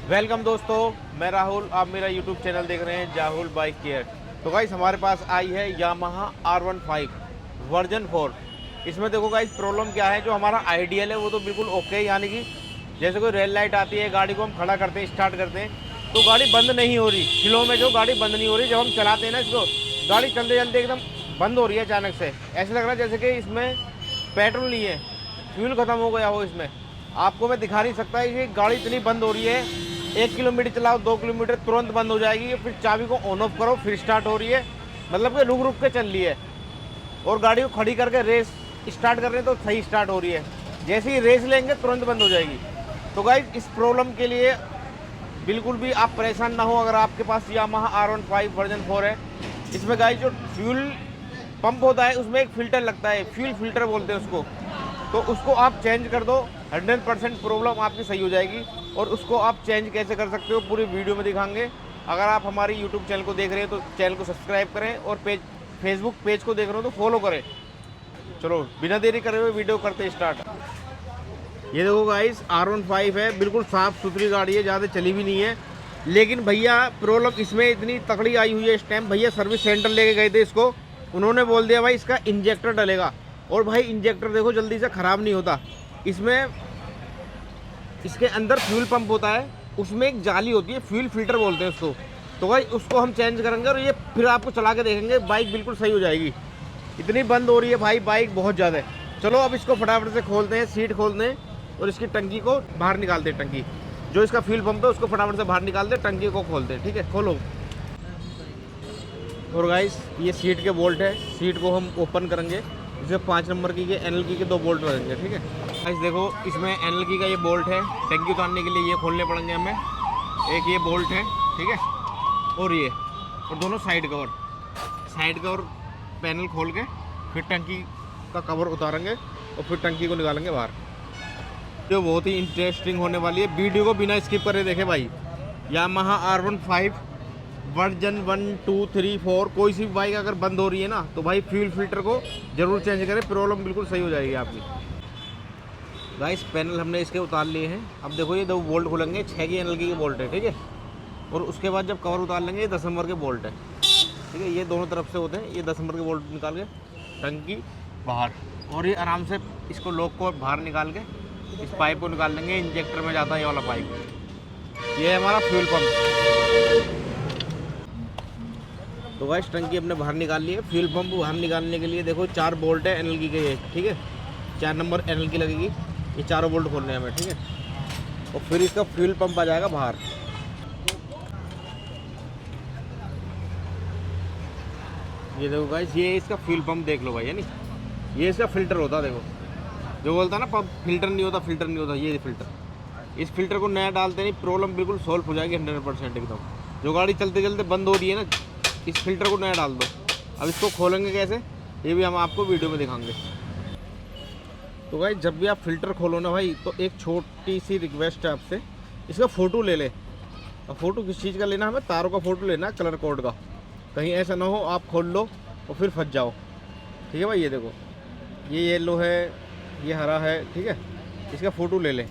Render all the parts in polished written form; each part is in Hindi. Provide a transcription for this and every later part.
वेलकम दोस्तों, मैं राहुल। आप मेरा यूट्यूब चैनल देख रहे हैं राहुल बाइक केयर। तो गाइस हमारे पास आई है यामाहा R15 वर्जन 4। इसमें देखो गाइस प्रॉब्लम क्या है, जो हमारा आइडियल है वो तो बिल्कुल ओके है, यानी कि जैसे कोई रेड लाइट आती है, गाड़ी को हम खड़ा करते हैं, स्टार्ट करते हैं तो गाड़ी बंद नहीं हो रही। फ्लो में जो गाड़ी बंद नहीं हो रही, जब हम चलाते हैं ना इसको, गाड़ी चलते चलते एकदम बंद हो रही है अचानक से। ऐसा लग रहा है जैसे कि इसमें पेट्रोल नहीं है, फ्यूल ख़त्म हो गया हो इसमें। आपको मैं दिखा नहीं सकता, ये गाड़ी इतनी बंद हो रही है। 1 किलोमीटर चलाओ, 2 किलोमीटर तुरंत बंद हो जाएगी, फिर चाबी को ऑन ऑफ करो फिर स्टार्ट हो रही है। मतलब कि रुक रुक के चल रही है। और गाड़ी को खड़ी करके रेस स्टार्ट कर रहे हैं तो सही स्टार्ट हो रही है, जैसे ही रेस लेंगे तुरंत बंद हो जाएगी। तो गाइस इस प्रॉब्लम के लिए बिल्कुल भी आप परेशान ना हो। अगर आपके पास यामाहा R15 वर्जन 4 है, इसमें गाइस जो फ्यूल पंप होता है उसमें एक फ़िल्टर लगता है, फ्यूल फिल्टर बोलते हैं उसको। तो उसको आप चेंज कर दो, 100% प्रॉब्लम आपकी सही हो जाएगी। और उसको आप चेंज कैसे कर सकते हो पूरी वीडियो में दिखाएंगे। अगर आप हमारी यूट्यूब चैनल को देख रहे हैं तो चैनल को सब्सक्राइब करें, और फेसबुक पेज को देख रहे हो तो फॉलो करें। चलो बिना देरी करे हुए वीडियो करते स्टार्ट। ये देखो गाइस R15 है, बिल्कुल साफ़ सुथरी गाड़ी है, ज़्यादा चली भी नहीं है। लेकिन भैया प्रॉब्लम इसमें इतनी तकड़ी आई हुई है इस टाइम। भैया सर्विस सेंटर लेके गए थे इसको, उन्होंने बोल दिया भाई इसका इंजेक्टर डलेगा। और भाई इंजेक्टर देखो जल्दी से ख़राब नहीं होता। इसमें इसके अंदर फ्यूल पंप होता है, उसमें एक जाली होती है, फ्यूल फिल्टर बोलते हैं उसको। तो भाई उसको हम चेंज करेंगे और ये फिर आपको चला के देखेंगे, बाइक बिल्कुल सही हो जाएगी। इतनी बंद हो रही है भाई बाइक बहुत ज़्यादा। चलो अब इसको फटाफट से खोलते हैं, सीट खोलते हैं और इसकी टंकी को बाहर निकालते हैं। टंकी जो इसका फ्यूल पंप है उसको फटाफट से बाहर निकालते हैं, टंकी को खोलते हैं। ठीक है, खोलो। और गाइस ये सीट के बोल्ट है, सीट को हम ओपन करेंगे। इसमें 5 नंबर की NLK के 2 बोल्ट लगेंगे। ठीक है गाइस, देखो इसमें NLK का ये बोल्ट है, टंकी उतारने के लिए ये खोलने पड़ेंगे हमें। एक ये बोल्ट है, ठीक है, और ये, और दोनों साइड कवर पैनल खोल के फिर टंकी का कवर उतारेंगे और फिर टंकी को निकालेंगे बाहर। जो बहुत ही इंटरेस्टिंग होने वाली है, वीडियो को बिना स्किप करे देखें भाई। यामाहा R15 वर्जन 1, 2, 3, 4 कोई सी भी बाइक अगर बंद हो रही है ना, तो भाई फ्यूल फिल्टर को ज़रूर चेंज करें, प्रॉब्लम बिल्कुल सही हो जाएगी आपकी। गाइस पैनल हमने इसके उतार लिए हैं। अब देखो ये 2 बोल्ट खुलेंगे, 6 की NLK के बोल्ट है, ठीक है। और उसके बाद जब कवर उतार लेंगे, ये 10 नंबर के बोल्ट है, ठीक है। ये दोनों तरफ से होते हैं, ये 10 नंबर के बोल्ट निकाल के टंकी बाहर, और ये आराम से इसको लॉक को बाहर निकाल के इस पाइप को निकाल लेंगे। इंजेक्टर में जाता है ये वाला पाइप। ये है हमारा फ्यूल पंप। तो गाइस टंकी अपने बाहर निकाल लिए। फ्यूल पंप बाहर निकालने के लिए देखो 4 बोल्ट है NLK के, ये ठीक है, 4 नंबर NLK लगेगी। ये चारों बोल्ट खोलने हैं हमें, ठीक है। और फिर इसका फ्यूल पंप आ जाएगा बाहर। ये देखो गाइस, ये इसका फ्यूल पंप देख लो भाई, है नहीं, ये इसका फिल्टर होता है। देखो जो बोलता है ना पंप फिल्टर नहीं होता, फिल्टर नहीं होता, ये फिल्टर। इस फिल्टर को नया डालते नहीं, प्रॉब्लम बिल्कुल सॉल्व हो जाएगी 100% एकदम। जो गाड़ी चलते चलते बंद हो रही है ना, इस फिल्टर को नया डाल दो। अब इसको खोलेंगे कैसे, ये भी हम आपको वीडियो में दिखाएंगे। तो भाई जब भी आप फ़िल्टर खोलो ना भाई, तो एक छोटी सी रिक्वेस्ट है आपसे, इसका फ़ोटो ले ले। अब फ़ोटो किस चीज़ का लेना, हमें तारों का फ़ोटो लेना, कलर कोड का। कहीं ऐसा ना हो आप खोल लो और फिर फंस जाओ, ठीक है भाई। ये देखो ये येलो है, ये हरा है, ठीक है, इसका फ़ोटो ले लें।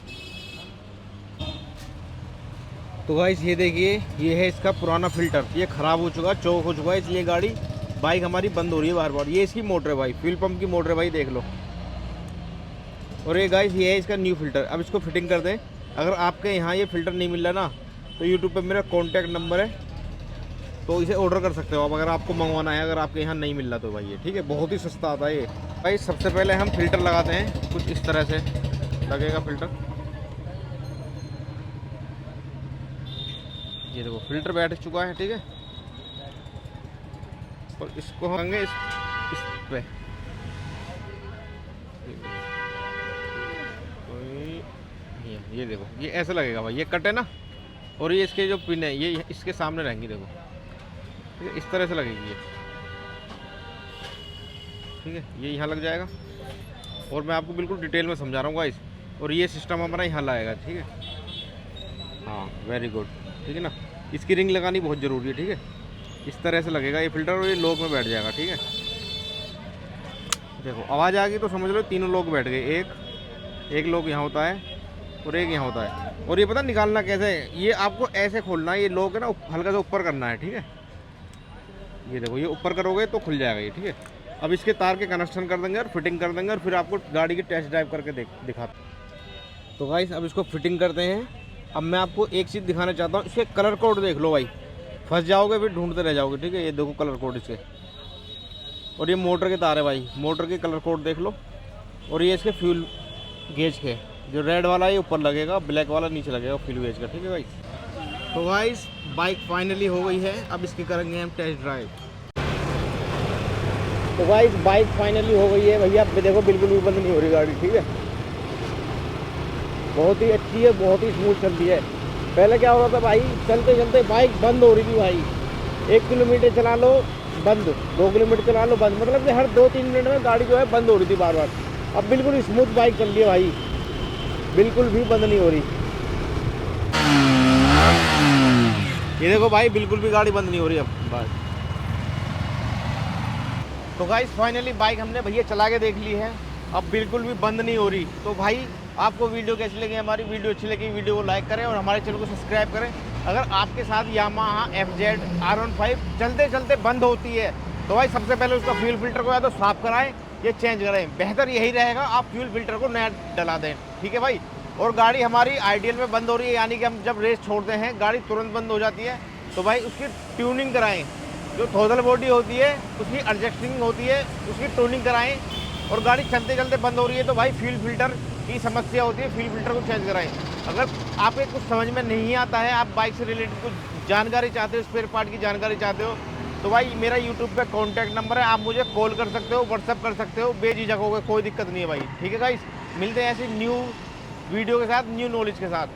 तो गाइस ये देखिए, ये है इसका पुराना फ़िल्टर, ये ख़राब हो चुका, चौक हो चुका है, इसलिए बाइक हमारी बंद हो रही है बार बार। ये इसकी मोटर है भाई, फ्यूल पंप की मोटर है भाई, देख लो। और ये गाइस ये है इसका न्यू फ़िल्टर। अब इसको फिटिंग कर दें। अगर आपके यहाँ ये फ़िल्टर नहीं मिल रहा ना, तो यूट्यूब पे मेरा कॉन्टैक्ट नंबर है, तो इसे ऑर्डर कर सकते हो आप, अगर आपको मंगवाना है। अगर आपके यहाँ नहीं मिल रहा तो भाई ये ठीक है, बहुत ही सस्ता आता है ये भाई। सबसे पहले हम फ़िल्टर लगाते हैं, कुछ इस तरह से लगेगा फ़िल्टर। ये देखो फ़िल्टर बैठ चुका है, ठीक है। और इसको हम इस पे ये देखो, ये ऐसा लगेगा भाई, ये कट है ना, और ये इसके जो पिन है ये इसके सामने रहेंगी, देखो ठीक है, इस तरह से लगेगी ये, ठीक है। ये यहाँ लग जाएगा, और मैं आपको बिल्कुल डिटेल में समझा रहा हूँ गाइस। और ये सिस्टम हमारा यहाँ लाएगा, ठीक है। हाँ वेरी गुड, ठीक है ना। इसकी रिंग लगानी बहुत ज़रूरी है, ठीक है। इस तरह से लगेगा ये फ़िल्टर, और ये लॉक में बैठ जाएगा, ठीक है। देखो आवाज़ आ गई तो समझ लो तीनों लोग बैठ गए। एक लॉक यहाँ होता है, और एक यहाँ होता है। और ये पता निकालना कैसे है, ये आपको ऐसे खोलना है, ये लोग है ना हल्का सा ऊपर करना है, ठीक है। ये देखो ये ऊपर करोगे तो खुल जाएगा ये, ठीक है। अब इसके तार के कनेक्शन कर देंगे और फिटिंग कर देंगे और फिर आपको गाड़ी की टेस्ट ड्राइव करके दिखाते। तो गाइस अब इसको फिटिंग करते हैं। अब मैं आपको एक चीज़ दिखाना चाहता हूँ, इसके कलर कोड देख लो भाई, फंस जाओगे फिर ढूंढते रह जाओगे, ठीक है। ये देखो कलर कोड इसके, और ये मोटर के तार है भाई, मोटर के कलर कोड देख लो। और ये इसके फ्यूल गेज के, जो रेड वाला है ऊपर लगेगा, ब्लैक वाला नीचे लगेगा फ्यूल गेज का, ठीक है भाई। तो गाइस बाइक फाइनली हो गई है, अब इसकी करेंगे हम टेस्ट ड्राइव। तो गाइस बाइक फाइनली हो गई है भैया, देखो बिल्कुल भी बंद नहीं हो रही गाड़ी, ठीक है। बहुत ही अच्छी है, बहुत ही स्मूथ चलती है। पहले क्या हो रहा था भाई, चलते चलते बाइक बंद हो रही थी भाई, 1 किलोमीटर चला लो बंद, 2 किलोमीटर चला लो बंद, मतलब कि हर 2-3 मिनट में गाड़ी जो है बंद हो रही थी बार बार। अब बिल्कुल स्मूथ बाइक चल रही है भाई, बिल्कुल भी बंद नहीं हो रही। ये देखो भाई बिल्कुल भी गाड़ी बंद नहीं हो रही अब बस। तो गाइस फाइनली बाइक हमने भैया चला के देख ली है, अब बिल्कुल भी बंद नहीं हो रही। तो भाई आपको वीडियो कैसी लगी, हमारी वीडियो अच्छी लगी वीडियो को लाइक करें और हमारे चैनल को सब्सक्राइब करें। अगर आपके साथ यामाहा FZ R15 चलते चलते बंद होती है तो भाई सबसे पहले उसका फ्यूल फिल्टर को या तो साफ़ कराएं या चेंज करें, बेहतर यही रहेगा आप फ्यूल फिल्टर को नया डला दें, ठीक है भाई। और गाड़ी हमारी आइडियल में बंद हो रही है, यानी कि हम जब रेस छोड़ते हैं गाड़ी तुरंत बंद हो जाती है, तो भाई उसकी ट्यूनिंग कराएं, जो थ्रोटल बॉडी होती है उसकी एडजस्टिंग होती है, उसकी ट्यूनिंग कराएं। और गाड़ी चलते चलते बंद हो रही है तो भाई फ्यूल फिल्टर की समस्या होती है, फ्यूल फिल्टर को चेंज कराएं। अगर आपके कुछ समझ में नहीं आता है, आप बाइक से रिलेटेड कुछ जानकारी चाहते हो, स्पेयर पार्ट की जानकारी चाहते हो, तो भाई मेरा यूट्यूब पे कॉन्टैक्ट नंबर है, आप मुझे कॉल कर सकते हो, व्हाट्सअप कर सकते हो, बेझिझक होगा, कोई दिक्कत नहीं है भाई, ठीक है गाइस। मिलते हैं ऐसी न्यू वीडियो के साथ, न्यू नॉलेज के साथ।